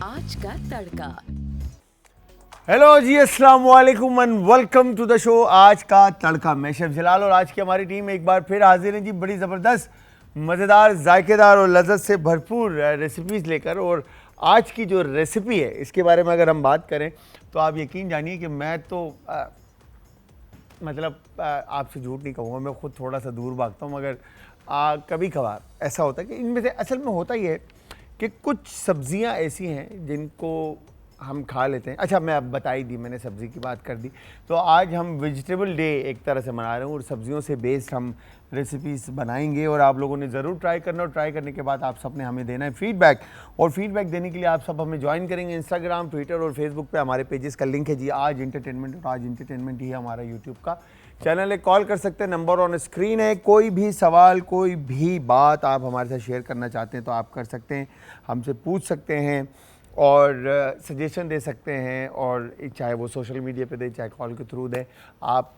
आज का तड़का। हेलो जी, अस्सलाम वालेकुम and welcome to the show आज का तड़का। मैं शेफ जलाल और आज की हमारी टीम एक बार फिर हाजिर है जी, बड़ी ज़बरदस्त, मज़ेदार, जायकेदार और लज़्ज़त से भरपूर रेसिपीज़ लेकर। और आज की जो रेसिपी है इसके बारे में अगर हम बात करें तो आप यकीन जानिए कि मैं तो आपसे झूठ नहीं कहूँगा, मैं खुद थोड़ा सा दूर भागता हूँ, मगर कभी कभार ऐसा होता है कि इनमें से असल में होता ही है कि कुछ सब्जियां ऐसी हैं जिनको हम खा लेते हैं। अच्छा, मैं अब बता ही दी, मैंने सब्ज़ी की बात कर दी, तो आज हम वेजिटेबल डे एक तरह से मना रहे हैं और सब्जियों से बेस्ड हम रेसिपीज़ बनाएंगे और आप लोगों ने ज़रूर ट्राई करना। और ट्राई करने के बाद आप सब ने हमें देना है फीडबैक, और फीडबैक देने के लिए आप सब हमें ज्वाइन करेंगे इंस्टाग्राम, ट्विटर और फेसबुक पे हमारे पेजेस का लिंक है जी, आज इंटरटेनमेंट। और आज इंटरटेनमेंट ही हमारा यूट्यूब का चैनल है। कॉल कर सकते हैं, नंबर ऑन स्क्रीन है। कोई भी सवाल, कोई भी बात आप हमारे साथ शेयर करना चाहते हैं तो आप कर सकते हैं, हमसे पूछ सकते हैं और सजेशन दे सकते हैं, और चाहे वो सोशल मीडिया पे दे चाहे कॉल के थ्रू दे, आपको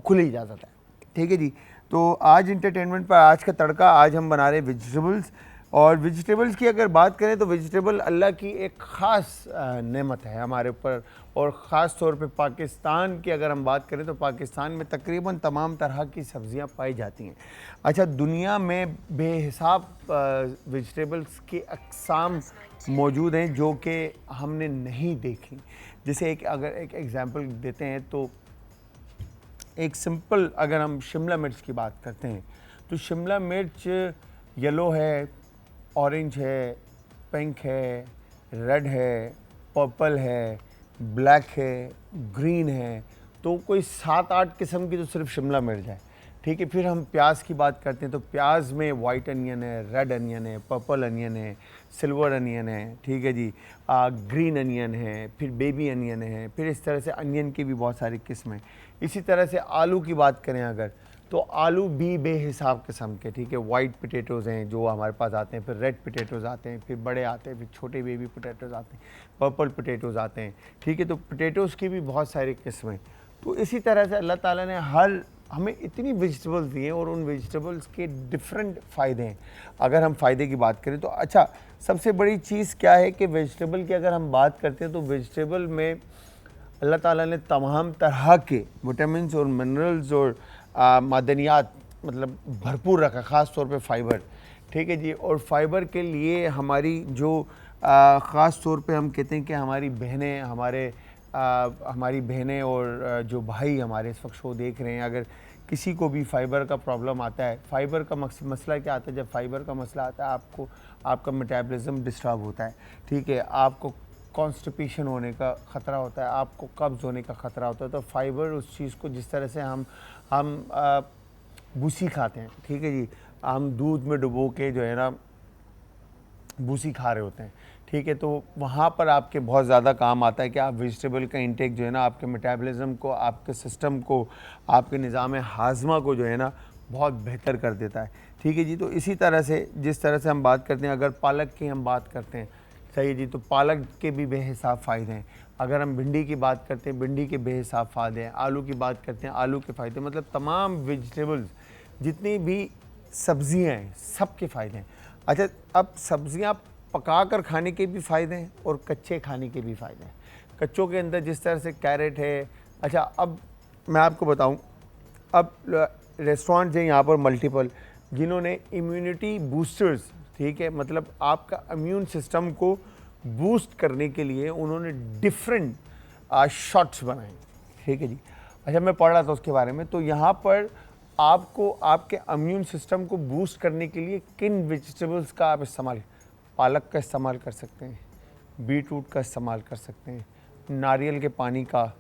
खुली इजाज़त है। ठीक है जी। तो आज इंटरटेनमेंट पर आज का तड़का, आज हम बना रहे हैं वेजिटेबल्स। और वेजिटेबल्स की अगर बात करें तो वेजिटेबल अल्लाह की एक ख़ास नेमत है हमारे ऊपर, और ख़ास तौर पे पाकिस्तान की अगर हम बात करें तो पाकिस्तान में तकरीबन तमाम तरह की सब्ज़ियां पाई जाती हैं। अच्छा, दुनिया में बेहिसाब वेजिटेबल्स की अक़साम मौजूद हैं जो कि हमने नहीं देखी। जैसे अगर एक एग्ज़ाम्पल देते हैं तो एक सिंपल, अगर हम शिमला मिर्च की बात करते हैं तो शिमला मिर्च येलो है, ऑरेंज है, पिंक है, रेड है, पर्पल है, ब्लैक है, ग्रीन है, तो कोई 7-8 किस्म की तो सिर्फ शिमला मिर्च है। ठीक है। फिर हम प्याज की बात करते हैं तो प्याज में वाइट अनियन है, रेड अनियन है, पर्पल अनियन है, सिल्वर अनियन है, ठीक है जी, ग्रीन अनियन है, फिर बेबी अनियन है, फिर इस तरह से अनियन की भी बहुत सारी किस्में। इसी तरह से आलू की बात करें अगर, तो आलू भी बेहिसाब किस्म के, ठीक है, वाइट पोटैटोज़ हैं जो हमारे पास आते हैं, फिर रेड पोटैटोज़ आते हैं, फिर बड़े आते हैं, फिर छोटे बेबी पोटैटोज़ आते हैं, पर्पल पोटैटोज़ आते हैं। ठीक है, तो पोटैटोज़ की भी बहुत सारी किस्में। तो इसी तरह से अल्लाह ताला ने हमें इतनी वेजिटेबल्स दी हैं और उन वेजिटेबल्स के डिफरेंट फ़ायदे हैं। अगर हम फ़ायदे की बात करें तो अच्छा, सबसे बड़ी चीज़ क्या है कि वेजिटेबल की अगर हम बात करते हैं तो वेजिटेबल में अल्लाह ताला ने तमाम तरह के विटामिन्स और मिनरल्स और मादनियात मतलब भरपूर रखा, ख़ास तौर पे फ़ाइबर। ठीक है जी। और फ़ाइबर के लिए हमारी जो ख़ास तौर पे हम कहते हैं कि हमारी बहनें और जो भाई हमारे इस वक्त शो देख रहे हैं, अगर किसी को भी फ़ाइबर का प्रॉब्लम आता है, फ़ाइबर का मसला क्या आता है, जब फ़ाइबर का मसला आता है आपका मेटाबॉलिज्म डिस्टर्ब होता है। ठीक है, आपको कॉन्स्टिपेशन होने का ख़तरा होता है, आपको कब्ज़ होने का ख़तरा होता है। तो फ़ाइबर उस चीज़ को, जिस तरह से हम भूसी खाते हैं, ठीक है जी, हम दूध में डुबो के जो है ना भूसी खा रहे होते हैं, ठीक है, तो वहाँ पर आपके बहुत ज़्यादा काम आता है कि आप वेजिटेबल का इंटेक जो है ना आपके मेटाबॉलिज्म को, आपके सिस्टम को, आपके निज़ाम हाज़मा को जो है ना बहुत बेहतर कर देता है। ठीक है जी। तो इसी तरह से जिस तरह से हम बात करते हैं, अगर पालक की हम बात करते हैं, सही जी, तो पालक के भी बेहिसाब फ़ायदे हैं। अगर हम भिंडी की बात करते हैं, भिंडी के बेहिसाब फ़ायदे हैं। आलू की बात करते हैं, आलू के फ़ायदे, मतलब तमाम वेजिटेबल्स जितनी भी सब्ज़ियाँ हैं सब के फ़ायदे हैं। अच्छा, अब सब्ज़ियाँ पका कर खाने के भी फ़ायदे हैं और कच्चे खाने के भी फ़ायदे हैं। कच्चों के अंदर जिस तरह से कैरेट है। अच्छा, अब मैं आपको बताऊँ, अब रेस्टोरेंट्स हैं यहाँ पर मल्टीपल, जिन्होंने इम्यूनिटी बूस्टर्स, ठीक है, मतलब आपका इम्यून सिस्टम को बूस्ट करने के लिए उन्होंने डिफरेंट शॉट्स बनाए। ठीक है जी। अच्छा, मैं पढ़ रहा था उसके बारे में, तो यहाँ पर आपको आपके इम्यून सिस्टम को बूस्ट करने के लिए किन वेजिटेबल्स का आप इस्तेमाल, पालक का इस्तेमाल कर सकते हैं, बीटरूट का इस्तेमाल कर सकते हैं, नारियल के पानी का,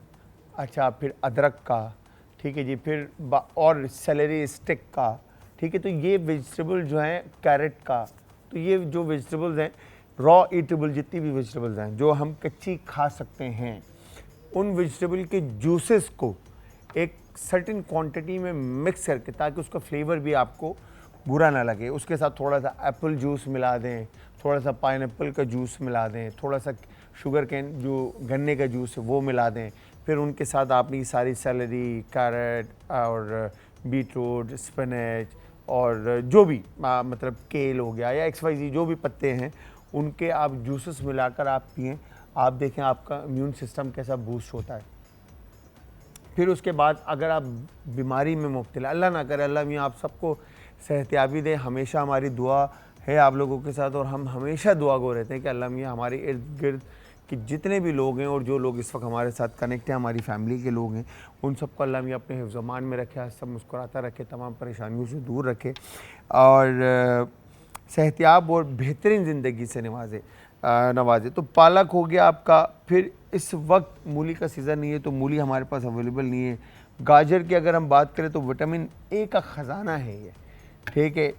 अच्छा, फिर अदरक का, ठीक है जी, फिर और सेलेरी स्टिक का, ठीक है। तो ये वेजिटेबल जो हैं, कैरेट का, तो ये जो वेजिटेबल्स हैं रॉ ईटेबल, जितनी भी वेजिटेबल्स हैं जो हम कच्ची खा सकते हैं, उन वेजिटेबल के जूसेस को एक सर्टेन क्वांटिटी में मिक्स करके, ताकि उसका फ्लेवर भी आपको बुरा ना लगे, उसके साथ थोड़ा सा एप्पल जूस मिला दें, थोड़ा सा पाइनएप्पल का जूस मिला दें, थोड़ा सा शुगर कैन जो गन्ने का जूस है वो मिला दें, फिर उनके साथ आपने सारी सेलेरी, कैरेट और बीटरूट, स्पिनच और जो भी मतलब केल हो गया या XYZ जो भी पत्ते हैं, उनके आप जूसेस मिलाकर आप पिएं, आप देखें आपका इम्यून सिस्टम कैसा बूस्ट होता है। फिर उसके बाद अगर आप बीमारी में मुब्तला, अल्लाह ना करे, अल्लाह मियाँ आप सबको सेहतियाबी दे, हमेशा हमारी दुआ है आप लोगों के साथ और हम हमेशा दुआ गो रहते हैं कि अल्लाह मियाँ हमारे इर्द गिर्द कि जितने भी लोग हैं और जो लोग इस वक्त हमारे साथ कनेक्ट हैं, हमारी फैमिली के लोग हैं, उन सबको अल्लाह मियाँ अपने हिफ्ज़-ओ-मान में रखे, सब मुस्कुराता रखे, तमाम परेशानियों से दूर रखे और सेहतियाब और बेहतरीन ज़िंदगी से नवाजे। तो पालक हो गया आपका। फिर इस वक्त मूली का सीज़न नहीं है तो मूली हमारे पास अवेलेबल नहीं है। गाजर की अगर हम बात करें तो विटामिन ए का ख़जाना है ये, ठीक है।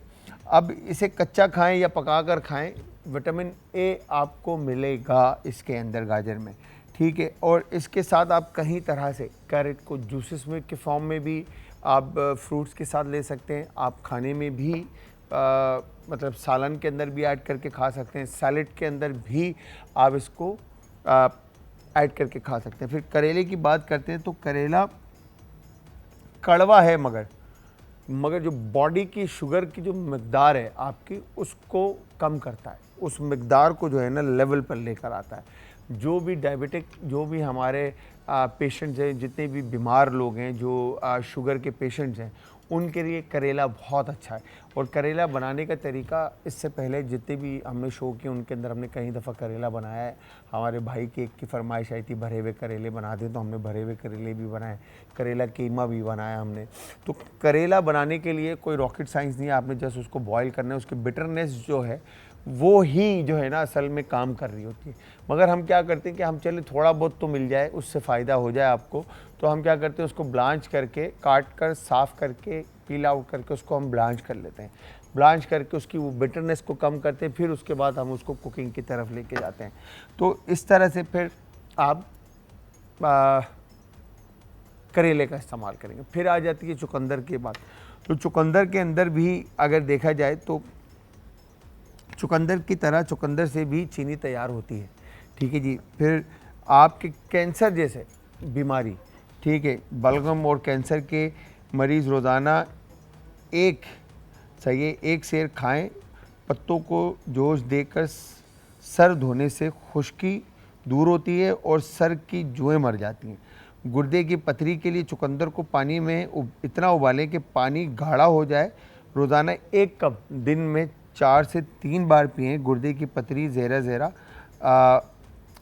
अब इसे कच्चा खाएं या पका कर खाएँ, विटामिन ए आपको मिलेगा इसके अंदर गाजर में, ठीक है। और इसके साथ आप कहीं तरह से कैरेट को जूसेस में के फॉर्म में भी आप फ्रूट्स के साथ ले सकते हैं, आप खाने में भी मतलब सालन के अंदर भी ऐड करके खा सकते हैं, सैलेड के अंदर भी आप इसको ऐड करके खा सकते हैं। फिर करेले की बात करते हैं तो करेला कड़वा है मगर जो बॉडी की शुगर की जो मकदार है आपकी उसको कम करता है, उस मकदार को जो है ना लेवल पर लेकर आता है। जो भी डायबिटिक, जो भी हमारे पेशेंट्स हैं, जितने भी बीमार लोग हैं, जो शुगर के पेशेंट्स हैं, उनके लिए करेला बहुत अच्छा है। और करेला बनाने का तरीका, इससे पहले जितने भी हमने शो किए उनके अंदर हमने कई दफ़ा करेला बनाया है। हमारे भाई की एक की फरमाइश आई थी भरे हुए करेले बना दें, तो हमने भरे हुए करेले भी बनाए, करेला कीमा भी बनाया हमने। तो करेला बनाने के लिए कोई रॉकेट साइंस नहीं है, आपने जस्ट उसको बॉयल करना है। उसकी बिटरनेस जो है वो ही जो है ना असल में काम कर रही होती है। मगर हम क्या करते हैं कि हम चले थोड़ा बहुत तो मिल जाए, उससे फ़ायदा हो जाए आपको, तो हम क्या करते हैं उसको ब्लांच करके, काट कर, साफ़ करके, पील आउट करके उसको हम ब्लांच कर लेते हैं। ब्लांच करके उसकी वो बिटरनेस को कम करते हैं, फिर उसके बाद हम उसको कुकिंग की तरफ लेके जाते हैं। तो इस तरह से फिर आप करेले का इस्तेमाल करेंगे। फिर आ जाती है चुकंदर की बात। तो चुकंदर के अंदर भी अगर देखा जाए तो चुकंदर की तरह चुकंदर से भी चीनी तैयार होती है, ठीक है जी। फिर आपके कैंसर जैसे बीमारी, ठीक है, बलगम और कैंसर के मरीज़ रोज़ाना एक सेर खाएं। पत्तों को जोश देकर सर धोने से खुश्की दूर होती है और सर की जुएँ मर जाती हैं। गुर्दे की पथरी के लिए चुकंदर को पानी में इतना उबालें कि पानी गाढ़ा हो जाए। रोज़ाना 1 कप दिन में 4 से 3 बार पिएं। गुर्दे की पथरी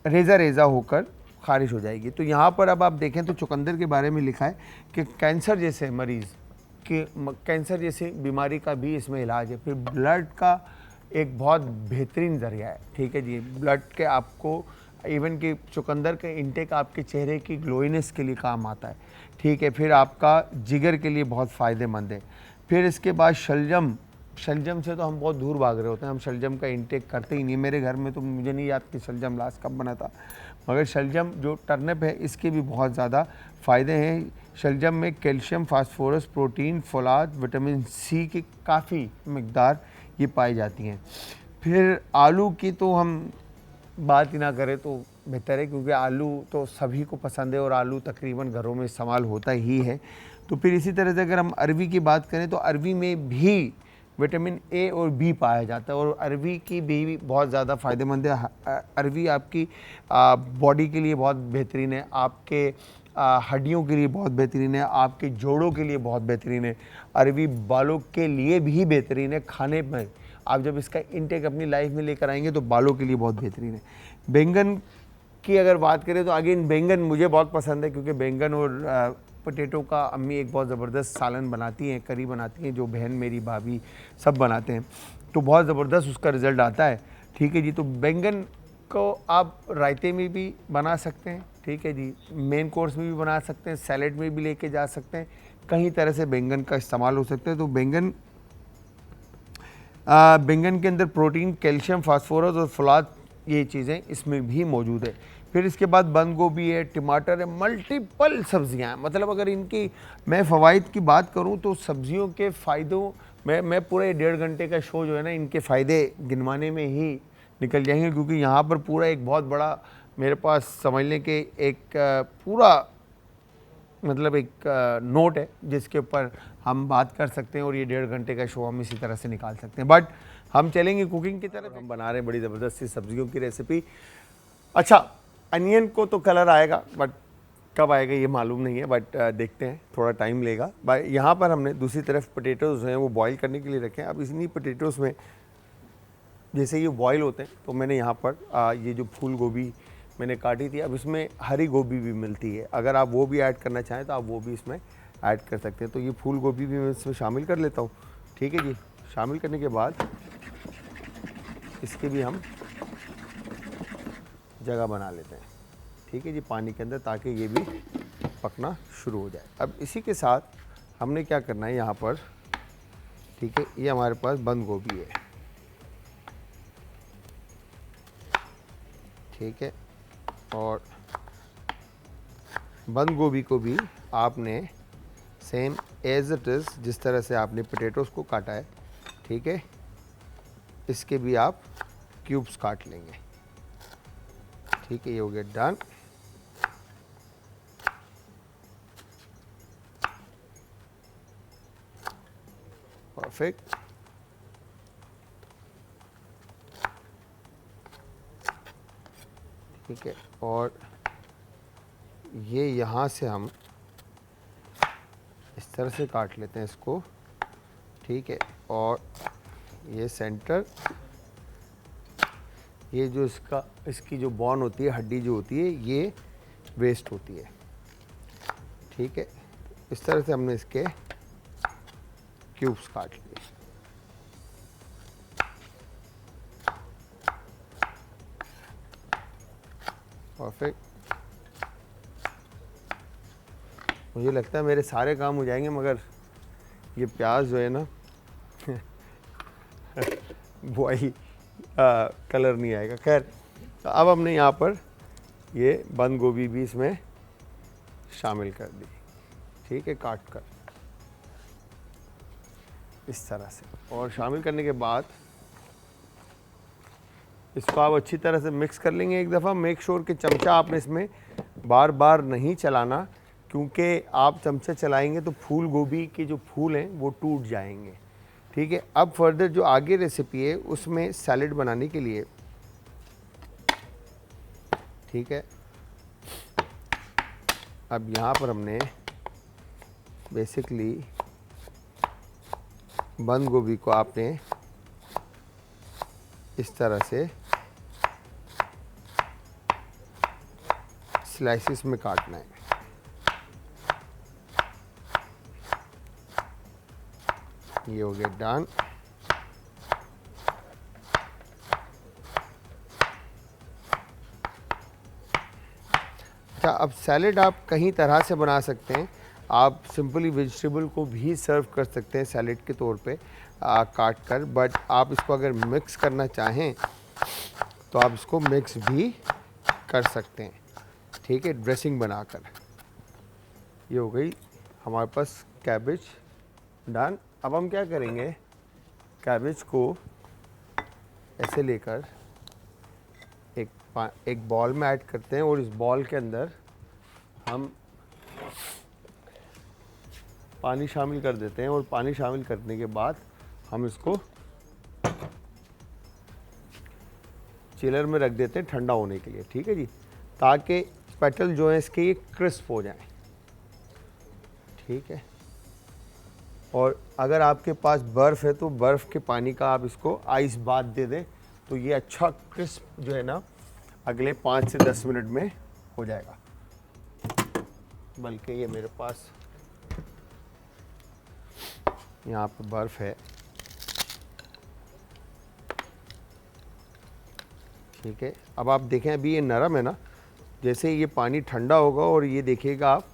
रेज़ा होकर खारिश हो जाएगी। तो यहाँ पर अब आप देखें तो चुकंदर के बारे में लिखा है कि कैंसर जैसे मरीज़ के कैंसर जैसे बीमारी का भी इसमें इलाज है। फिर ब्लड का एक बहुत बेहतरीन ज़रिया है, ठीक है जी। ब्लड के आपको इवन कि चुकंदर का इंटेक आपके चेहरे की ग्लोइनेस के लिए काम आता है, ठीक है। फिर आपका जिगर के लिए बहुत फ़ायदेमंद है। फिर इसके बाद शलजम से तो हम बहुत दूर भाग रहे होते हैं, हम शलजम का इंटेक करते ही नहीं। मेरे घर में तो मुझे नहीं याद कि शलजम लास्ट कब बना था, मगर शलजम जो टर्निप है इसके भी बहुत ज़्यादा फ़ायदे हैं। शलजम में कैल्शियम, फास्फोरस, प्रोटीन, फोलाद, विटामिन सी की काफ़ी मकदार ये पाई जाती हैं। फिर आलू की तो हम बात ही ना करें तो बेहतर है, क्योंकि आलू तो सभी को पसंद है और आलू तकरीबन घरों में इस्तेमाल होता ही है। तो फिर इसी तरह से अगर हम अरवी की बात करें तो अरवी में भी विटामिन ए और बी पाया जाता है और अरवी की भी बहुत ज़्यादा फ़ायदेमंद है। अरवी आपकी बॉडी के लिए बहुत बेहतरीन है, आपके हड्डियों के लिए बहुत बेहतरीन है, आपके जोड़ों के लिए बहुत बेहतरीन है। अरवी बालों के लिए भी बेहतरीन है। खाने में आप जब इसका इंटेक अपनी लाइफ में लेकर आएंगे तो बालों के लिए बहुत बेहतरीन है। बैंगन की अगर बात करें तो अगेन बैंगन मुझे बहुत पसंद है, क्योंकि बैंगन और पोटैटो का अम्मी एक बहुत ज़बरदस्त सालन बनाती हैं, करी बनाती हैं, जो बहन मेरी भाभी सब बनाते हैं, तो बहुत ज़बरदस्त उसका रिज़ल्ट आता है, ठीक है जी। तो बैंगन को आप रायते में भी बना सकते हैं, ठीक है जी, मेन कोर्स में भी बना सकते हैं, सैलेड में भी लेके जा सकते हैं, कई तरह से बैंगन का इस्तेमाल हो सकता है। तो बैंगन के अंदर प्रोटीन, कैल्शियम, फास्फोरस और फलाद ये चीज़ें इसमें भी मौजूद है। फिर इसके बाद बंद गोभी है, टमाटर है, मल्टीपल सब्जियां हैं। मतलब अगर इनकी मैं फ़वाइद की बात करूं तो सब्जियों के फ़ायदों मैं पूरे 1.5 घंटे का शो जो है ना इनके फ़ायदे गिनवाने में ही निकल जाएंगे, क्योंकि यहाँ पर पूरा एक बहुत बड़ा मेरे पास समझ लें कि एक पूरा मतलब एक नोट है जिसके ऊपर हम बात कर सकते हैं और ये 1.5 घंटे का शो हम इसी तरह से निकाल सकते हैं। बट हम चलेंगे कुकिंग की तरफ। हम बना रहे हैं बड़ी ज़बरदस्त सी सब्जियों की रेसिपी। अच्छा, अनियन को तो कलर आएगा, बट कब आएगा ये मालूम नहीं है, बट देखते हैं, थोड़ा टाइम लेगा। यहाँ पर हमने दूसरी तरफ पोटैटोज़ हैं वो बॉईल करने के लिए रखे हैं। अब इन्हीं पोटैटोज़ में जैसे ये बॉईल होते हैं तो मैंने यहाँ पर ये जो फूल गोभी मैंने काटी थी, अब इसमें हरी गोभी भी मिलती है, अगर आप वो भी ऐड करना चाहें तो आप वो भी इसमें ऐड कर सकते हैं। तो ये फूल गोभी भी मैं इसमें शामिल कर लेता हूँ। ठीक है जी, शामिल करने के बाद इसके भी हम जगह बना लेते हैं। ठीक है जी, पानी के अंदर, ताकि ये भी पकना शुरू हो जाए। अब इसी के साथ हमने क्या करना है यहाँ पर, ठीक है, ये हमारे पास बंद गोभी है। ठीक है, और बंद गोभी को भी आपने सेम एज इट इज़ जिस तरह से आपने पोटैटोज़ को काटा है, ठीक है, इसके भी आप क्यूब्स काट लेंगे। ठीक है, ये हो गया डन। परफेक्ट। ठीक है, और ये यहाँ से हम इस तरह से काट लेते हैं इसको। ठीक है, और ये सेंटर, ये जो इसकी जो बॉन होती है, हड्डी जो होती है, ये वेस्ट होती है। ठीक है, इस तरह से हमने इसके क्यूब्स काट लिए। परफेक्ट। मुझे लगता है मेरे सारे काम हो जाएंगे, मगर ये प्याज जो है ना बॉयल कलर नहीं आएगा। खैर, तो अब हमने यहाँ पर ये बंद गोभी भी इसमें शामिल कर दी। ठीक है, काट कर इस तरह से, और शामिल करने के बाद इसको आप अच्छी तरह से मिक्स कर लेंगे एक दफ़ा। मेक श्योर कि चमचा आपने इसमें बार बार नहीं चलाना, क्योंकि आप चमचा चलाएंगे तो फूल गोभी के जो फूल हैं वो टूट जाएंगे। ठीक है, अब फर्दर जो आगे रेसिपी है उसमें सैलेड बनाने के लिए, ठीक है, अब यहाँ पर हमने बेसिकली बंद गोभी को आपने इस तरह से स्लाइसिस में काटना है। ये हो गया डन। अच्छा, अब सैलेड आप कई तरह से बना सकते हैं। आप सिंपली वेजिटेबल को भी सर्व कर सकते हैं सैलेड के तौर पे काट कर, बट आप इसको अगर मिक्स करना चाहें तो आप इसको मिक्स भी कर सकते हैं। ठीक है, ड्रेसिंग बनाकर। ये हो गई हमारे पास कैबेज डन। अब हम क्या करेंगे, कैबेज को ऐसे लेकर एक बॉल में ऐड करते हैं, और इस बॉल के अंदर हम पानी शामिल कर देते हैं, और पानी शामिल करने के बाद हम इसको चिलर में रख देते हैं ठंडा होने के लिए। ठीक है जी, ताकि पेटल जो है इसके ये क्रिस्प हो जाएं। ठीक है, और अगर आपके पास बर्फ़ है तो बर्फ़ के पानी का आप इसको आइस बाथ दे दें, तो ये अच्छा क्रिस्प जो है ना अगले 5 से 10 मिनट में हो जाएगा। बल्कि ये मेरे पास यहाँ पर बर्फ़ है। ठीक है, अब आप देखें अभी ये नरम है ना, जैसे ये पानी ठंडा होगा और ये देखिएगा आप,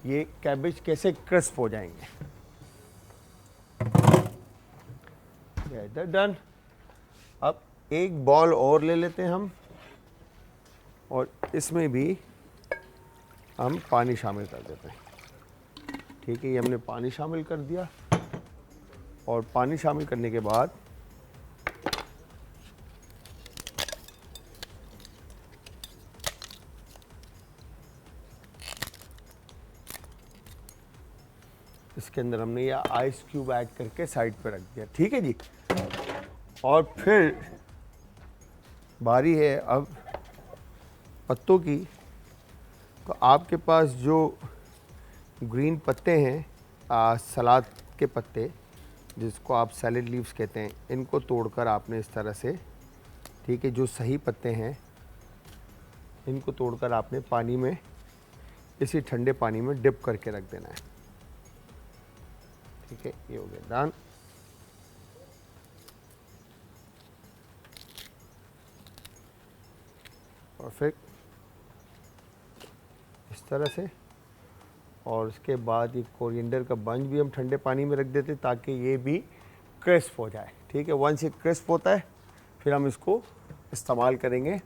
ये कैबेज कैसे क्रिस्प हो जाएंगे। डन। अब एक बॉल और ले लेते हैं हम, और इसमें भी हम पानी शामिल कर देते हैं। ठीक है, ये हमने पानी शामिल कर दिया, और पानी शामिल करने के बाद इसके अंदर हमने ये आइस क्यूब ऐड करके साइड पे रख दिया। ठीक है जी, और फिर बारी है अब पत्तों की। तो आपके पास जो ग्रीन पत्ते हैं, सलाद के पत्ते जिसको आप सैलेड लीव्स कहते हैं, इनको तोड़कर आपने इस तरह से, ठीक है, जो सही पत्ते हैं इनको तोड़कर आपने पानी में, इसी ठंडे पानी में डिप करके रख देना है। ठीक है, ये हो गया डन। परफेक्ट, इस तरह से। और उसके बाद ये कोरिएंडर का बंच भी हम ठंडे पानी में रख देते ताकि ये भी क्रिस्प हो जाए। ठीक है, वंस ये क्रिस्प होता है फिर हम इसको इस्तेमाल करेंगे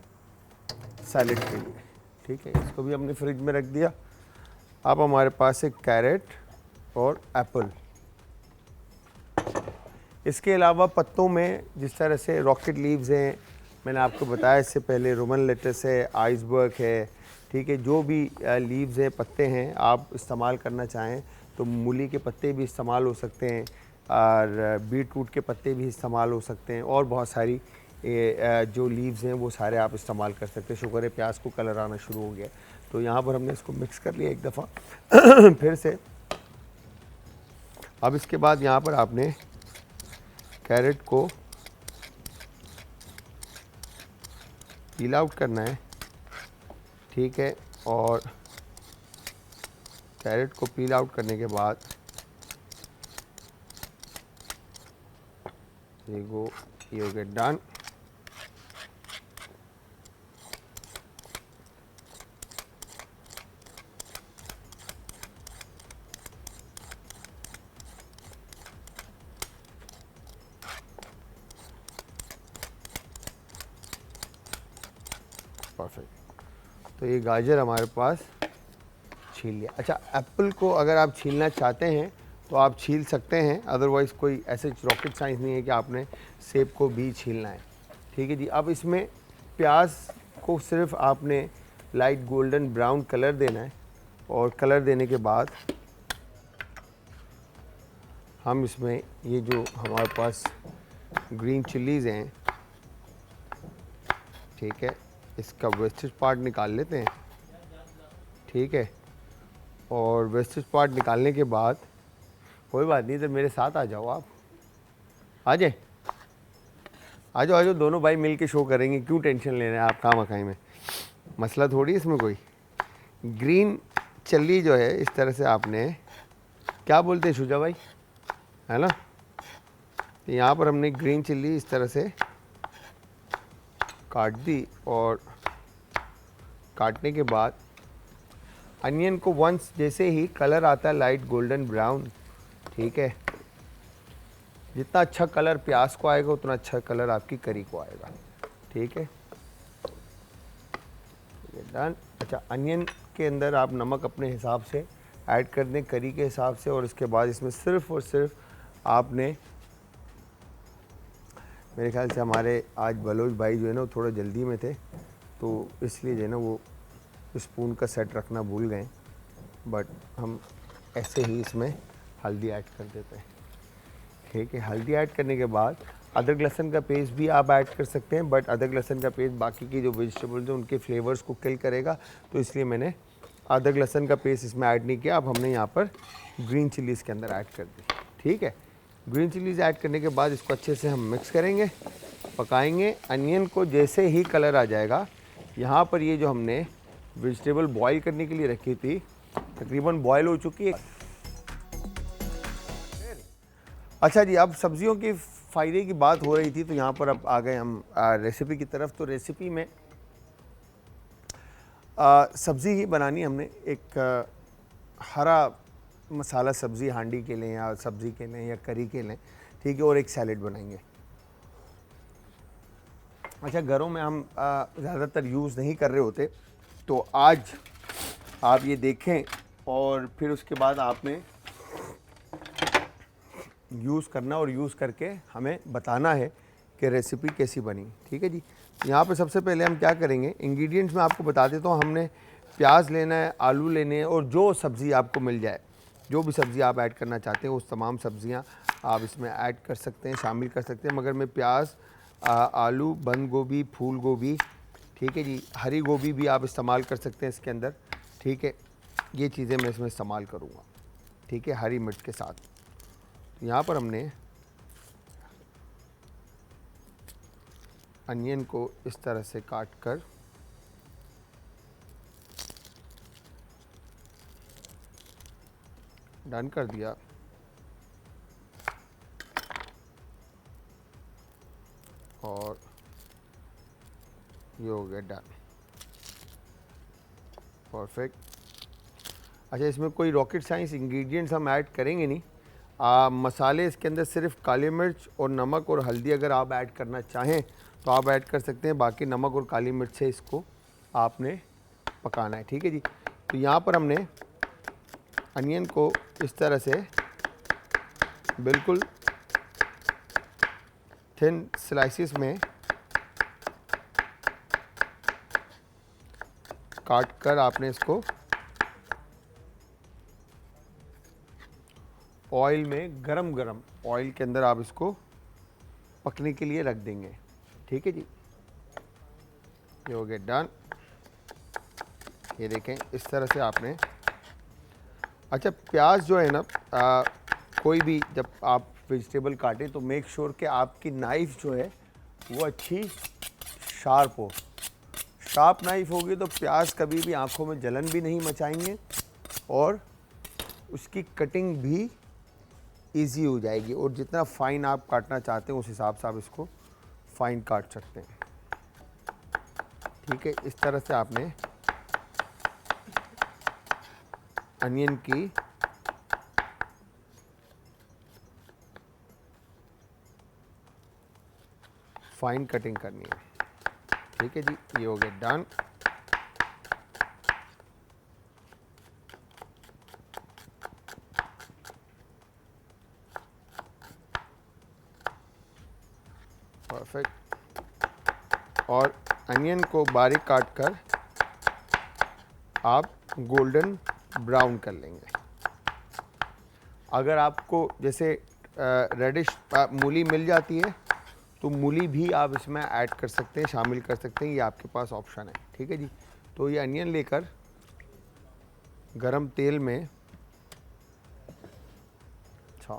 सैलेड के लिए। ठीक है, इसको भी हमने फ्रिज में रख दिया। अब हमारे पास है कैरेट और एप्पल। इसके अलावा पत्तों में जिस तरह से रॉकेट लीव्स हैं, मैंने आपको बताया इससे पहले, रोमन लेटस है, आइसबर्ग है, ठीक है, जो भी लीव्स हैं, पत्ते हैं, आप इस्तेमाल करना चाहें तो मूली के पत्ते भी इस्तेमाल हो सकते हैं और बीट रूट के पत्ते भी इस्तेमाल हो सकते हैं और बहुत सारी जो लीव्स हैं वो सारे आप इस्तेमाल कर सकते हैं। शुक्र है प्याज को कलर आना शुरू हो गया। तो यहाँ पर हमने इसको मिक्स कर लिया एक दफ़ा फिर से। अब इसके बाद यहाँ पर आपने कैरेट को पील आउट करना है। ठीक है, और कैरेट को पील आउट करने के बाद ये हो गया डन। परफेक्ट, तो ये गाजर हमारे पास छील लिया। अच्छा, एप्पल को अगर आप छीलना चाहते हैं तो आप छील सकते हैं, अदरवाइज़ कोई ऐसे रॉकेट साइंस नहीं है कि आपने सेब को भी छीलना है। ठीक है जी। अब इसमें प्याज को सिर्फ आपने लाइट गोल्डन ब्राउन कलर देना है और कलर देने के बाद हम इसमें ये जो हमारे पास ग्रीन चिल्लीज़ हैं, ठीक है, इसका वेस्टेज पार्ट निकाल लेते हैं। ठीक है, और वेस्टेज पार्ट निकालने के बाद कोई बात नहीं, तो मेरे साथ आ जाओ, आप आ जाए, आ जाओ, दोनों भाई मिल के शो करेंगे। क्यों टेंशन ले रहे हैं आप काम अखाई में, मसला थोड़ी इसमें कोई। ग्रीन चिल्ली जो है इस तरह से आपने, क्या बोलते हैं शुजा भाई, है ना, तो यहाँ पर हमने ग्रीन चिल्ली इस तरह से काट दी और काटने के बाद अनियन को वंस जैसे ही कलर आता है लाइट गोल्डन ब्राउन, ठीक है, जितना अच्छा कलर प्याज को आएगा उतना अच्छा कलर आपकी करी को आएगा। ठीक है, ये डन। अच्छा, अनियन के अंदर आप नमक अपने हिसाब से ऐड कर दें, करी के हिसाब से, और इसके बाद इसमें सिर्फ और सिर्फ आपने, मेरे ख्याल से हमारे आज बलोच भाई जो है ना वो थोड़ा जल्दी में थे तो इसलिए जो है ना वो स्पून का सेट रखना भूल गए, बट हम ऐसे ही इसमें हल्दी ऐड कर देते हैं। ठीक है, हल्दी ऐड करने के बाद अदरक लहसुन का पेस्ट भी आप ऐड कर सकते हैं, बट अदरक लहसुन का पेस्ट बाकी की जो वेजिटेबल्स हैं उनके फ्लेवर्स को किल करेगा, तो इसलिए मैंने अदरक लहसुन का पेस्ट इसमें ऐड नहीं किया। अब हमने यहाँ पर ग्रीन चिलीज़ के अंदर ऐड कर दी। ठीक है, ग्रीन चिलीज़ ऐड करने के बाद इसको अच्छे से हम मिक्स करेंगे, पकाएंगे। अनियन को जैसे ही कलर आ जाएगा, यहाँ पर ये जो हमने वेजिटेबल बॉईल करने के लिए रखी थी तकरीबन बॉईल हो चुकी है। अच्छा जी, अब सब्जियों के फ़ायदे की बात हो रही थी तो यहाँ पर अब आ गए हम रेसिपी की तरफ। तो रेसिपी में सब्ज़ी ही बनानी हमने, एक हरा मसाला सब्ज़ी हांडी के लें या सब्ज़ी के लें या करी के लें, ठीक है, और एक सैलेड बनाएंगे। अच्छा, घरों में हम ज़्यादातर यूज़ नहीं कर रहे होते, तो आज आप ये देखें और फिर उसके बाद आपने यूज़ करना और यूज़ करके हमें बताना है कि रेसिपी कैसी बनी। ठीक है जी। यहाँ पे सबसे पहले हम क्या करेंगे, इंग्रेडिएंट्स में आपको बता देता हूँ। हमने प्याज लेना है, आलू लेने हैं और जो सब्ज़ी आपको मिल जाए, जो भी सब्ज़ी आप ऐड करना चाहते हैं उस तमाम सब्ज़ियाँ आप इसमें ऐड कर सकते हैं, शामिल कर सकते हैं। मगर मैं प्याज, आलू, बंद गोभी, फूल गोभी, ठीक है जी, हरी गोभी भी आप इस्तेमाल कर सकते हैं इसके अंदर, ठीक है। ये चीज़ें मैं इसमें इस्तेमाल करूँगा, ठीक है, हरी मिर्च के साथ। तो यहाँ पर हमने अनियन को इस तरह से काट कर डन कर दिया। और ये हो गया डन, परफेक्ट। अच्छा, इसमें कोई रॉकेट साइंस इंग्रेडिएंट्स हम ऐड करेंगे नहीं। मसाले इसके अंदर सिर्फ काली मिर्च और नमक और हल्दी अगर आप ऐड करना चाहें तो आप ऐड कर सकते हैं। बाकी नमक और काली मिर्च से इसको आपने पकाना है, ठीक है जी। तो यहाँ पर हमने अनियन को इस तरह से बिल्कुल थिन स्लाइसिस में काट कर आपने इसको ऑयल में, गरम ऑयल के अंदर आप इसको पकने के लिए रख देंगे, ठीक है जी। ये हो गया डन। ये देखें इस तरह से आपने। अच्छा, प्याज जो है ना, कोई भी जब आप वेजिटेबल काटें तो मेक श्योर कि आपकी नाइफ़ जो है वो अच्छी शार्प हो। शार्प नाइफ़ होगी तो प्याज कभी भी आँखों में जलन भी नहीं मचाएंगे और उसकी कटिंग भी इजी हो जाएगी। और जितना फ़ाइन आप काटना चाहते हैं उस हिसाब से आप इसको फ़ाइन काट सकते हैं, ठीक है। इस तरह से आपने अनियन की फ़ाइन कटिंग करनी है, ठीक है जी। ये हो गया डन। परफेक्ट। और अनियन को बारीक काट कर आप गोल्डन ब्राउन कर लेंगे। अगर आपको जैसे रेडिश मूली मिल जाती है तो मूली भी आप इसमें ऐड कर सकते हैं, शामिल कर सकते हैं, ये आपके पास ऑप्शन है, ठीक है जी। तो ये अनियन लेकर गरम तेल में, अच्छा,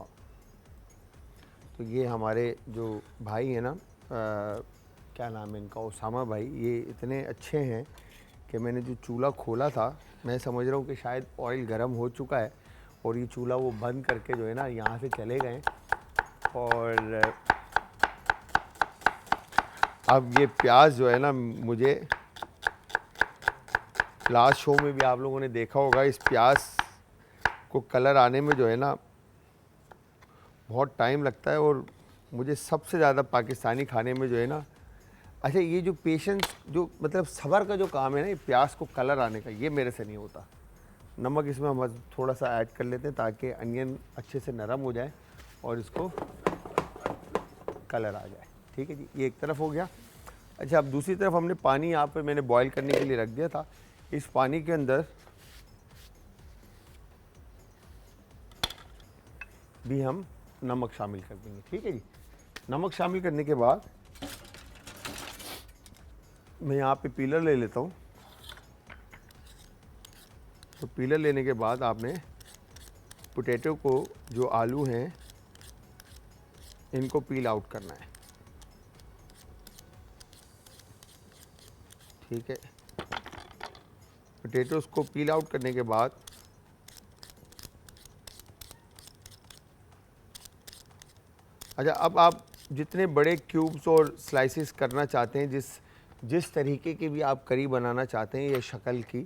तो ये हमारे जो भाई हैं ना, क्या नाम है इनका, उसामा भाई, ये इतने अच्छे हैं कि मैंने जो चूल्हा खोला था, मैं समझ रहा हूँ कि शायद ऑयल गर्म हो चुका है और ये चूल्हा वो बंद करके जो है ना यहाँ से चले गए। और अब ये प्याज जो है ना, मुझे लास्ट शो में भी आप लोगों ने देखा होगा, इस प्याज को कलर आने में जो है ना बहुत टाइम लगता है। और मुझे सबसे ज़्यादा पाकिस्तानी खाने में जो है ना, अच्छा, ये जो पेशेंस, जो मतलब सब्र का जो काम है ना, ये प्याज को कलर आने का, ये मेरे से नहीं होता। नमक इसमें हम थोड़ा सा ऐड कर लेते हैं ताकि अनियन अच्छे से नरम हो जाए और इसको कलर आ जाए, ठीक है जी। ये एक तरफ हो गया। अच्छा, अब दूसरी तरफ हमने पानी यहाँ पे मैंने बॉईल करने के लिए रख दिया था। इस पानी के अंदर भी हम नमक शामिल कर देंगे, ठीक है जी। नमक शामिल करने के बाद मैं यहाँ पे पीलर ले लेता हूँ। तो पीलर लेने के बाद आपने पोटैटो को, जो आलू हैं, इनको पील आउट करना है, ठीक है। पोटैटोस को पील आउट करने के बाद अच्छा, अब आप जितने बड़े क्यूब्स और स्लाइसेस करना चाहते हैं, जिस तरीके की भी आप करी बनाना चाहते हैं ये शक्ल की,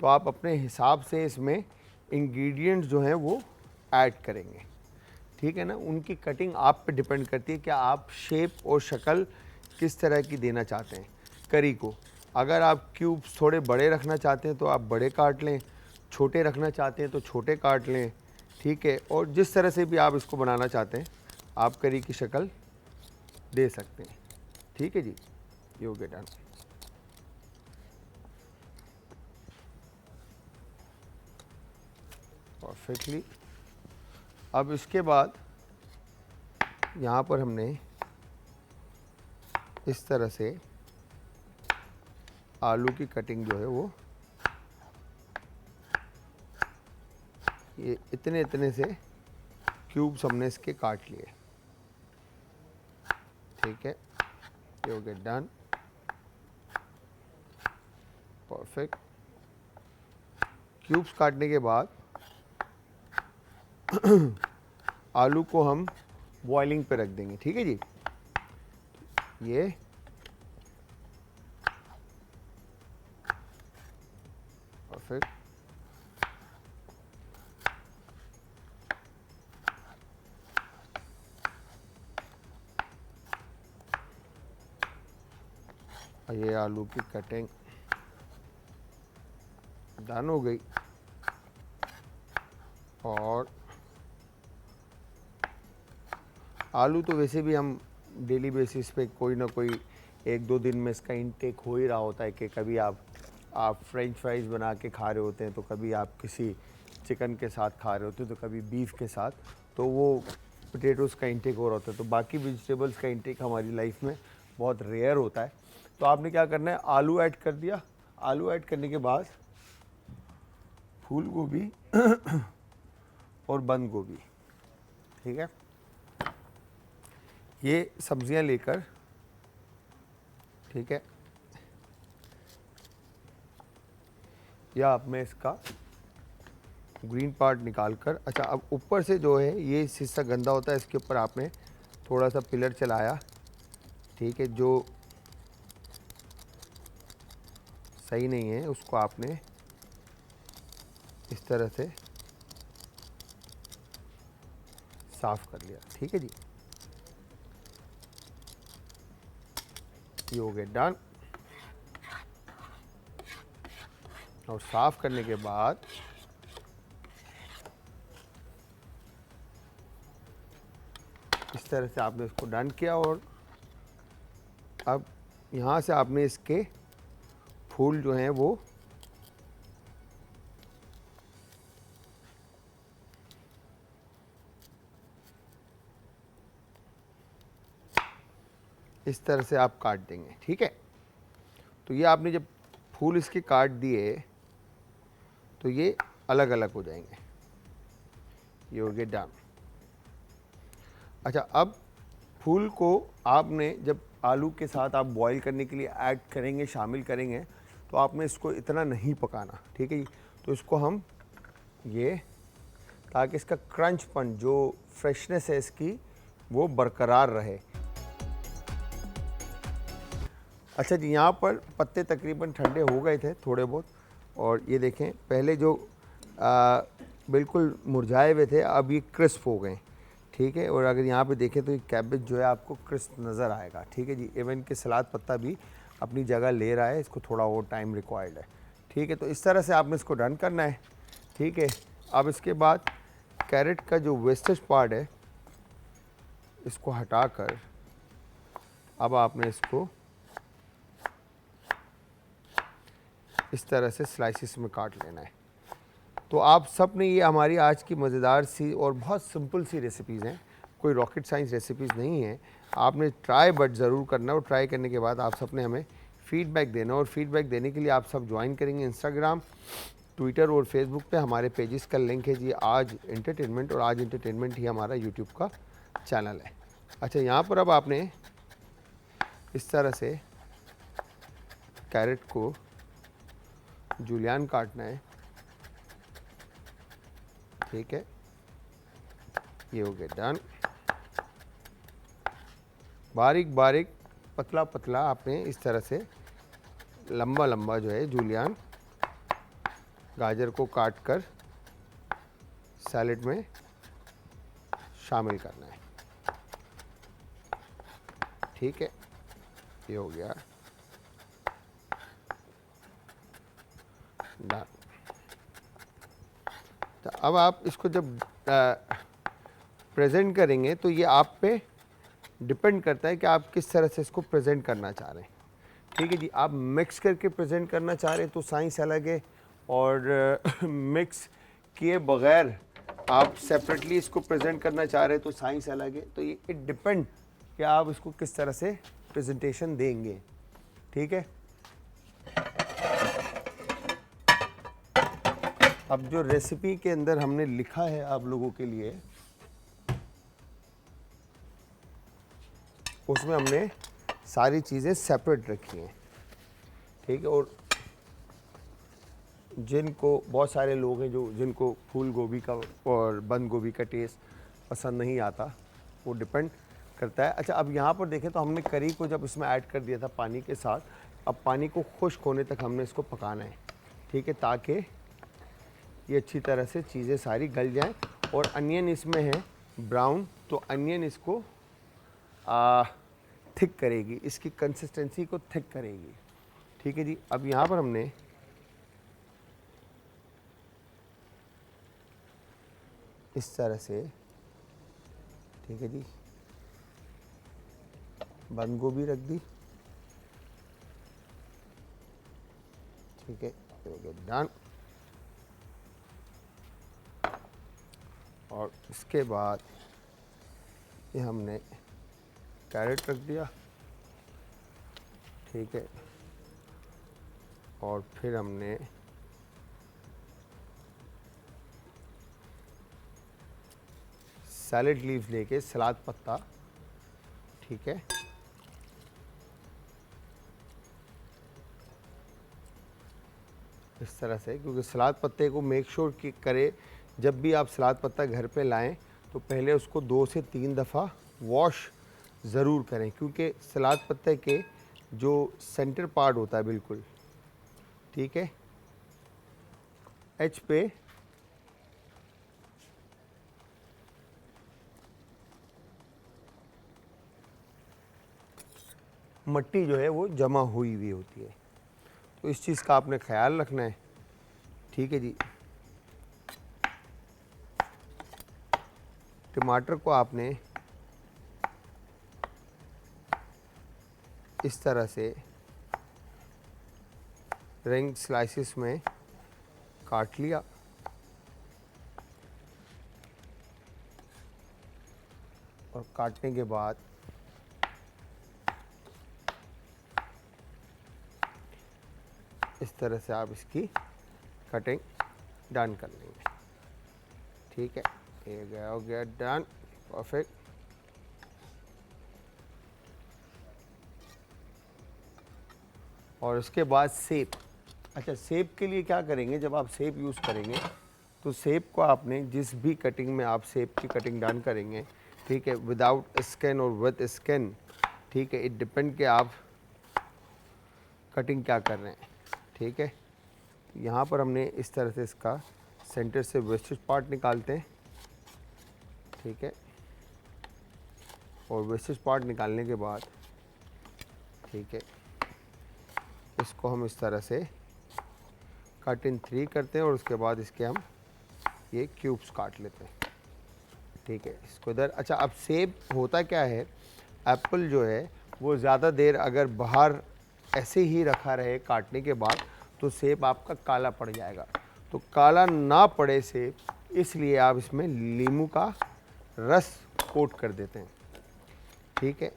तो आप अपने हिसाब से इसमें इंग्रेडिएंट्स जो हैं वो ऐड करेंगे, ठीक है ना। उनकी कटिंग आप पे डिपेंड करती है कि आप शेप और शक्ल किस तरह की देना चाहते हैं करी को। अगर आप क्यूब्स थोड़े बड़े रखना चाहते हैं तो आप बड़े काट लें, छोटे रखना चाहते हैं तो छोटे काट लें, ठीक है। और जिस तरह से भी आप इसको बनाना चाहते हैं आप करी की शक्ल दे सकते हैं, ठीक है जी। ये हो गया डन। परफेक्टली अब इसके बाद यहाँ पर हमने इस तरह से आलू की कटिंग जो है वो ये इतने इतने से क्यूब्स हमने इसके काट लिए। ठीक है, ये हो गया डन, परफेक्ट। क्यूब्स काटने के बाद आलू को हम बॉइलिंग पे रख देंगे। ठीक है जी, ये परफेक्ट। ये आलू की कटिंग डन हो गई। और आलू तो वैसे भी हम डेली बेसिस पे कोई ना कोई 1-2 दिन में इसका इंटेक हो ही रहा होता है कि कभी आप फ्रेंच फ्राइज़ बना के खा रहे होते हैं, तो कभी आप किसी चिकन के साथ खा रहे होते हैं, तो कभी बीफ के साथ, तो वो पोटैटोज़ का इंटेक हो रहा होता है। तो बाकी वेजिटेबल्स का इंटेक हमारी लाइफ में बहुत रेयर होता है। तो आपने क्या करना है, आलू ऐड कर दिया। आलू ऐड करने के बाद फूल गोभी और बंद गोभी, ठीक है, ये सब्जियां लेकर, ठीक है, या आप में इसका ग्रीन पार्ट निकाल कर, अच्छा अब ऊपर से जो है ये हिस्सा गंदा होता है, इसके ऊपर आपने थोड़ा सा पिलर चलाया, ठीक है, जो सही नहीं है उसको आपने इस तरह से साफ कर लिया। ठीक है जी, ये हो गया डन। और साफ करने के बाद इस तरह से आपने इसको डन किया। और अब यहाँ से आपने इसके फूल जो हैं वो इस तरह से आप काट देंगे। ठीक है, तो ये आपने जब फूल इसके काट दिए तो ये अलग अलग हो जाएंगे। ये हो गया डन। अच्छा, अब फूल को आपने जब आलू के साथ आप बॉईल करने के लिए ऐड करेंगे, शामिल करेंगे, तो आपने इसको इतना नहीं पकाना। ठीक है जी, तो इसको हम ये, ताकि इसका क्रंचपन, जो फ्रेशनेस है इसकी, वो बरकरार रहे। अच्छा जी, यहाँ पर पत्ते तकरीबन ठंडे हो गए थे थोड़े बहुत, और ये देखें पहले जो बिल्कुल मुरझाए हुए थे, अब ये क्रिस्प हो गए। ठीक है, और अगर यहाँ पे देखें तो ये कैबेज जो है आपको क्रिस्प नज़र आएगा। ठीक है जी, इवन के सलाद पत्ता भी अपनी जगह ले रहा है, इसको थोड़ा और टाइम रिक्वायर्ड है। ठीक है, तो इस तरह से आपने इसको डन करना है। ठीक है, अब इसके बाद कैरेट का जो वेस्टेज पार्ट है इसको हटाकर अब आपने इसको इस तरह से स्लाइसिस में काट लेना है। तो आप सब ने, ये हमारी आज की मज़ेदार सी और बहुत सिंपल सी रेसिपीज़ हैं, कोई रॉकेट साइंस रेसिपीज़ नहीं है। आपने ट्राई बट ज़रूर करना, और ट्राई करने के बाद आप सब ने हमें फ़ीडबैक देना। और फीडबैक देने के लिए आप सब ज्वाइन करेंगे इंस्टाग्राम, ट्विटर और फेसबुक पे हमारे पेजेस का लिंक है जी, आज एंटरटेनमेंट, और आज एंटरटेनमेंट ही हमारा यूट्यूब का चैनल है। अच्छा, यहाँ पर अब आपने इस तरह से कैरेट को जूलियन काटना है। ठीक है, ये हो गया डन। बारीक बारीक, पतला पतला आपने इस तरह से लंबा लंबा जो है जूलियन गाजर को काट कर सैलेड में शामिल करना है। ठीक है, ये हो गया डन। तो अब आप इसको जब प्रेजेंट करेंगे तो ये आप पे डिपेंड करता है कि आप किस तरह से इसको प्रेजेंट करना चाह रहे हैं। ठीक है जी, आप मिक्स करके प्रेजेंट करना चाह रहे हैं तो साइंस अलग है, और मिक्स किए बगैर आप सेपरेटली इसको प्रेजेंट करना चाह रहे हैं तो साइंस अलग है, तो ये इट डिपेंड कि आप इसको किस तरह से प्रेजेंटेशन देंगे, ठीक है। अब जो रेसिपी के अंदर हमने लिखा है आप लोगों के लिए, उसमें हमने सारी चीज़ें सेपरेट रखी हैं, ठीक है। और जिनको बहुत सारे लोग हैं जो जिनको फूल गोभी का और बंद गोभी का टेस्ट पसंद नहीं आता, वो डिपेंड करता है। अच्छा, अब यहाँ पर देखें तो हमने करी को जब इसमें ऐड कर दिया था पानी के साथ, अब पानी को खुश्क होने तक हमने इसको पकाना है, ठीक है, ताकि ये अच्छी तरह से चीज़ें सारी गल जाएं। और अनियन इसमें है ब्राउन, तो अनियन इसको थिक करेगी, इसकी कंसिस्टेंसी को थिक करेगी, ठीक है जी। अब यहाँ पर हमने इस तरह से, ठीक है जी, बंद गोभी रख दी, ठीक है, डन। और इसके बाद ये हमने कैरेट रख दिया, ठीक है। और फिर हमने सैलेड लीव्स लेके सलाद पत्ता, ठीक है, इस तरह से, क्योंकि सलाद पत्ते को मेक श्योर कि करें जब भी आप सलाद पत्ता घर पे लाएं तो पहले उसको 2 से 3 दफ़ा वॉश ज़रूर करें, क्योंकि सलाद पत्ते के जो सेंटर पार्ट होता है बिल्कुल, ठीक है, एच पे मिट्टी जो है वो जमा हुई हुई होती है, तो इस चीज़ का आपने ख्याल रखना है, ठीक है जी। टमाटर को आपने इस तरह से रिंग स्लाइसिस में काट लिया, और काटने के बाद इस तरह से आप इसकी कटिंग डन कर लेंगे, ठीक है। ये गया हो गया डन, परफेक्ट। और उसके बाद सेब। अच्छा, सेब के लिए क्या करेंगे, जब आप सेब यूज़ करेंगे तो सेब को आपने जिस भी कटिंग में आप सेब की कटिंग डन करेंगे, ठीक है, विदाउट स्किन और विद स्किन, ठीक है, इट डिपेंड कि आप कटिंग क्या कर रहे हैं, ठीक है। यहाँ पर हमने इस तरह से इसका सेंटर से वेस्टेज पार्ट निकालते हैं, ठीक है। और वेस्टेज पार्ट निकालने के बाद, ठीक है, इसको हम इस तरह से कट इन 3 करते हैं और उसके बाद इसके हम ये क्यूब्स काट लेते हैं, ठीक है, इसको इधर। अच्छा, अब सेब होता क्या है, एप्पल जो है वो ज़्यादा देर अगर बाहर ऐसे ही रखा रहे काटने के बाद तो सेब आपका काला पड़ जाएगा, तो काला ना पड़े सेब, इसलिए आप इसमें नींबू का रस कोट कर देते हैं, ठीक है।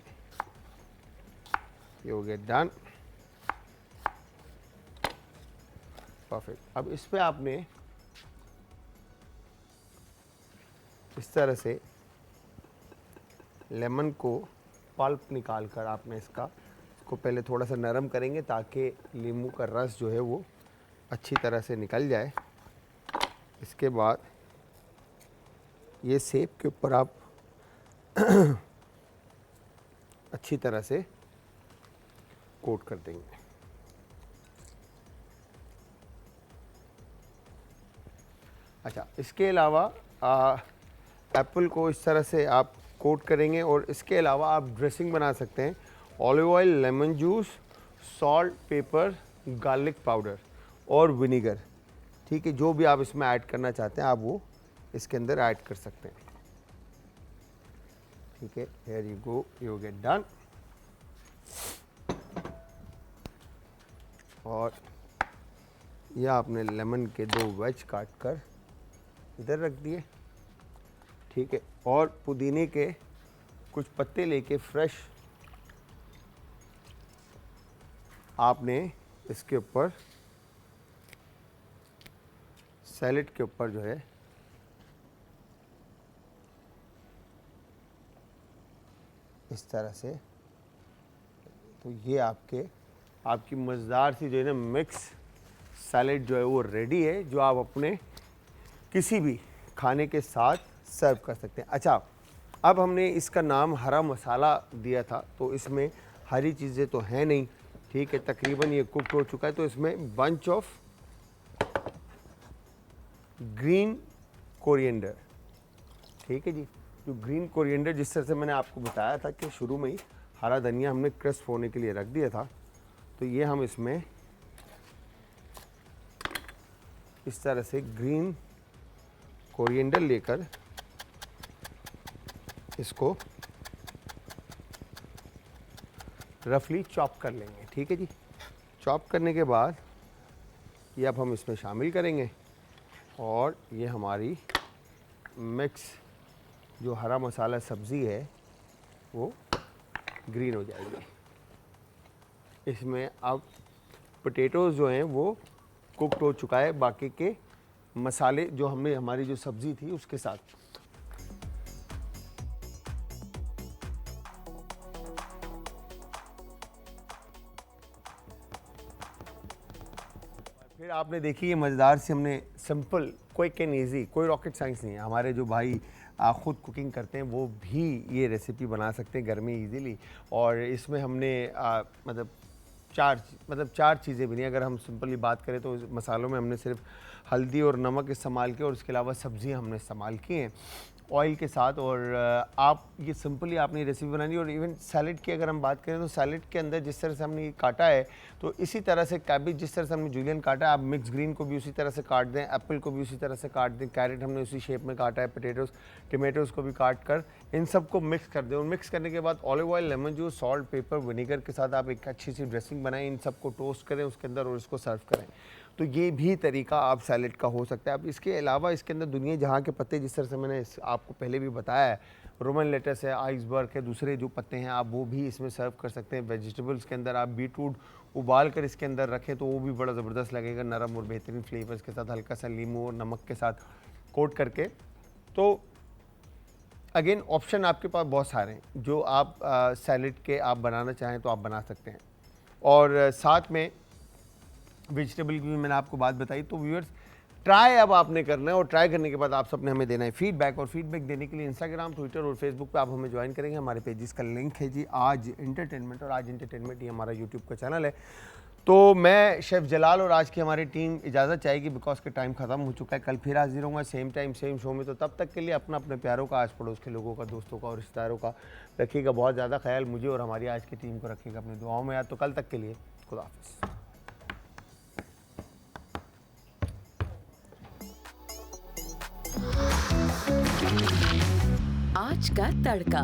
ये हो गया डन, परफेक्ट। अब इस पे आपने इस तरह से लेमन को पल्प निकाल कर आपने इसको पहले थोड़ा सा नरम करेंगे ताकि नींबू का रस जो है वो अच्छी तरह से निकल जाए। इसके बाद ये सेब के ऊपर आप अच्छी तरह से कोट कर देंगे। अच्छा, इसके अलावा एप्पल को इस तरह से आप कोट करेंगे और इसके अलावा आप ड्रेसिंग बना सकते हैं, olive oil, lemon juice, salt, paper, garlic powder और विनीगर, ठीक है। जो भी आप इसमें ऐड करना चाहते हैं आप वो इसके अंदर ऐड कर सकते हैं, ठीक है। Here you go, you get done. और यह आपने लेमन के 2 वेज काट कर इधर रख दिए, ठीक है। और पुदीने के कुछ पत्ते लेके फ्रेश आपने इसके ऊपर सैलेड के ऊपर जो है इस तरह से, तो ये आपकी मज़ेदार सी जो है ना मिक्स सैलेड जो है वो रेडी है, जो आप अपने किसी भी खाने के साथ सर्व कर सकते हैं। अच्छा, अब हमने इसका नाम हरा मसाला दिया था, तो इसमें हरी चीज़ें तो हैं नहीं, ठीक है, तकरीबन ये कुक हो चुका है। तो इसमें बंच ऑफ ग्रीन कोरिएंडर, ठीक है जी, जो ग्रीन कोरिएंडर जिस तरह से मैंने आपको बताया था कि शुरू में ही हरा धनिया हमने क्रिस्प होने के लिए रख दिया था, तो ये हम इसमें इस तरह से ग्रीन कोरिएंडर लेकर इसको रफली चॉप कर लेंगे, ठीक है जी। चॉप करने के बाद ये अब हम इसमें शामिल करेंगे और ये हमारी मिक्स जो हरा मसाला सब्ज़ी है वो ग्रीन हो जाएगी। इसमें अब पोटैटोज़ जो हैं वो कुक्ड हो चुका है, बाकी के मसाले जो हमने हमारी जो सब्ज़ी थी उसके साथ। फिर आपने देखी ये मज़ेदार सी हमने सिंपल क्विक एंड ईजी, कोई रॉकेट साइंस नहीं है। हमारे जो भाई ख़ुद कुकिंग करते हैं वो भी ये रेसिपी बना सकते हैं घर में ईजीली। और इसमें हमने मतलब चार चीज़ें भी नहीं, अगर हम सिंपली बात करें तो मसालों में हमने सिर्फ हल्दी और नमक इस्तेमाल किया और उसके अलावा सब्जियां हमने इस्तेमाल की हैं ऑयल के साथ। और आप ये सिंपली आपने रेसिपी बनानी। और इवन सैलेड की अगर हम बात करें तो सैलेड के अंदर जिस तरह से हमने ये काटा है, तो इसी तरह से कैबेज जिस तरह से हमने जूलियन काटा है, आप मिक्स ग्रीन को भी उसी तरह से काट दें, एप्पल को भी उसी तरह से काट दें, कैरेट हमने उसी शेप में काटा है, टमेटोज़ को भी काट कर इन सबको मिक्स कर दें। और मिक्स करने के बाद olive oil, lemon juice, salt, paper, vinegar के साथ आप एक अच्छी सी ड्रेसिंग बनाएं, इन सबको टोस्ट करें उसके अंदर और इसको सर्व करें। तो ये भी तरीका आप सैलेड का हो सकता है। अब इसके अलावा इसके अंदर दुनिया जहाँ के पत्ते, जिस तरह से मैंने आपको पहले भी बताया है, रोमन लेटस है, आइसबर्ग है, दूसरे जो पत्ते हैं आप वो भी इसमें सर्व कर सकते हैं। वेजिटेबल्स के अंदर आप बीटरूट उबाल कर इसके अंदर रखें तो वो भी बड़ा ज़बरदस्त लगेगा, नरम और बेहतरीन फ्लेवर्स के साथ, हल्का सा नींबू और नमक के साथ कोट करके। तो अगेन ऑप्शन आपके पास बहुत सारे हैं, जो आप सैलेड के आप बनाना चाहें तो आप बना सकते हैं। और साथ में वेजिटेबल की भी मैंने आपको बात बताई। तो व्यूअर्स, ट्राई अब आपने करना है और ट्राई करने के बाद आप सबने हमें देना है फीडबैक। और फीडबैक देने के लिए इंस्टाग्राम, ट्विटर और फेसबुक पे आप हमें ज्वाइन करेंगे। हमारे पेजेस का लिंक है जी आज एंटरटेनमेंट, और आज एंटरटेनमेंट ही हमारा यूट्यूब का चैनल है। तो मैं शेफ़ जलाल और आज की हमारी टीम इजाज़त चाहेगी बिकॉज के टाइम ख़त्म हो चुका है। कल फिर हाजिर होंगे सेम टाइम सेम शो में। तो तब तक के लिए अपना अपने प्यारों का, आस पड़ोस के लोगों का, दोस्तों का और रिश्तेदारों का रखिएगा बहुत ज़्यादा ख्याल। मुझे और हमारी आज की टीम को रखिएगा अपनी दुआओं में याद। तो कल तक के लिए खुदा हाफ़िज़। आज का तड़का।